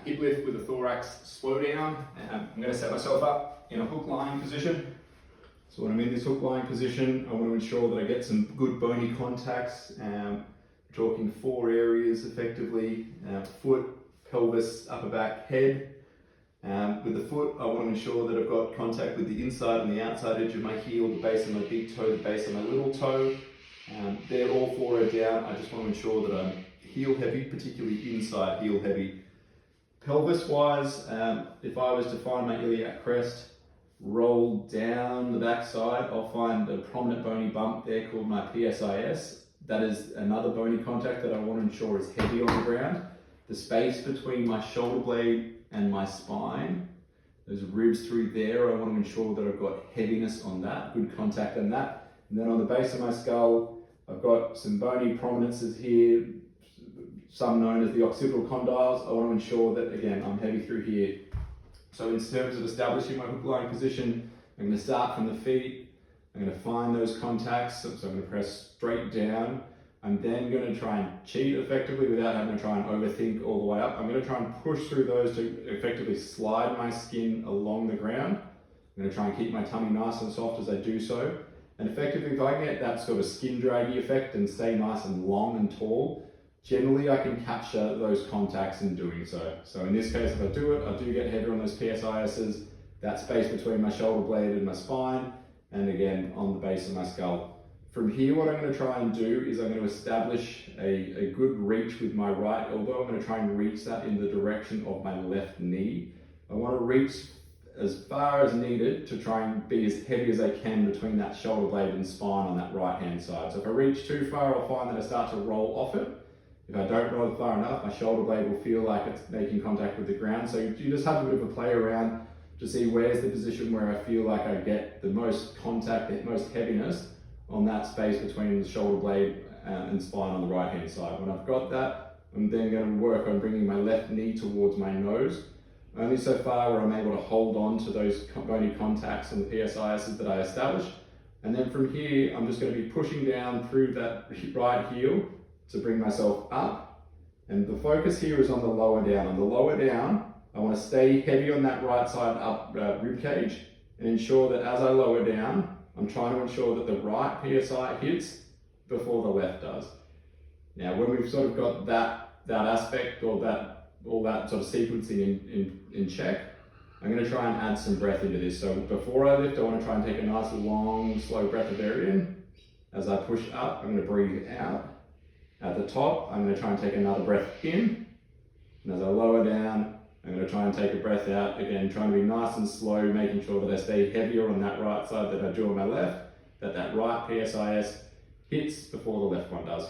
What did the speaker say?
hip lift with a thorax slow down. I'm going to set myself up in a hook lying position. So when I'm in this hook lying position, I want to ensure that I get some good bony contacts. We're talking 4 areas effectively: foot, pelvis, upper back, head. With the foot, I want to ensure that I've got contact with the inside and the outside edge of my heel, the base of my big toe, the base of my little toe. They're all 4 are down. I just want to ensure that I'm heel heavy, particularly inside heel heavy. Pelvis wise, if I was to find my iliac crest, roll down the backside, I'll find a prominent bony bump there called my PSIS. That is another bony contact that I want to ensure is heavy on the ground. The space between my shoulder blade and my spine, those ribs through there, I want to ensure that I've got heaviness on that, good contact on that. And then on the base of my skull, I've got some bony prominences here, some known as the occipital condyles. I want to ensure that, again, I'm heavy through here. So in terms of establishing my hook lying position, I'm going to start from the feet. I'm going to find those contacts, so I'm going to press straight down. I'm then going to try and cheat effectively without having to try and overthink all the way up. I'm going to try and push through those to effectively slide my skin along the ground. I'm going to try and keep my tummy nice and soft as I do so. And effectively, if I get that sort of skin draggy effect and stay nice and long and tall, generally I can capture those contacts in doing so. So in this case, if I do it, I do get heavier on those PSISs, that space between my shoulder blade and my spine, and again on the base of my skull. From here, what I'm going to try and do is I'm going to establish a good reach with my right elbow. I'm going to try and reach that in the direction of my left knee. I want to reach as far as needed to try and be as heavy as I can between that shoulder blade and spine on that right hand side. So if I reach too far, I'll find that I start to roll off it. If I don't roll it far enough, my shoulder blade will feel like it's making contact with the ground. So you just have a bit of a play around to see where's the position where I feel like I get the most contact, the most heaviness on that space between the shoulder blade and spine on the right hand side. When I've got that, I'm then going to work on bringing my left knee towards my nose, only so far where I'm able to hold on to those bony contacts and the PSISs that I established. And then from here, I'm just going to be pushing down through that right heel to bring myself up. And the focus here is on the lower down. On the lower down, I want to stay heavy on that right side up rib cage and ensure that as I lower down, I'm trying to ensure that the right PSI hits before the left does. Now, when we've sort of got that aspect or all that sort of sequencing in check, I'm going to try and add some breath into this. So before I lift, I want to try and take a nice long, slow breath of air in. As I push up, I'm going to breathe out. At the top, I'm going to try and take another breath in. And as I lower down, I'm going to try and take a breath out, again, trying to be nice and slow, making sure that I stay heavier on that right side than I do on my left, that right PSIS hits before the left one does.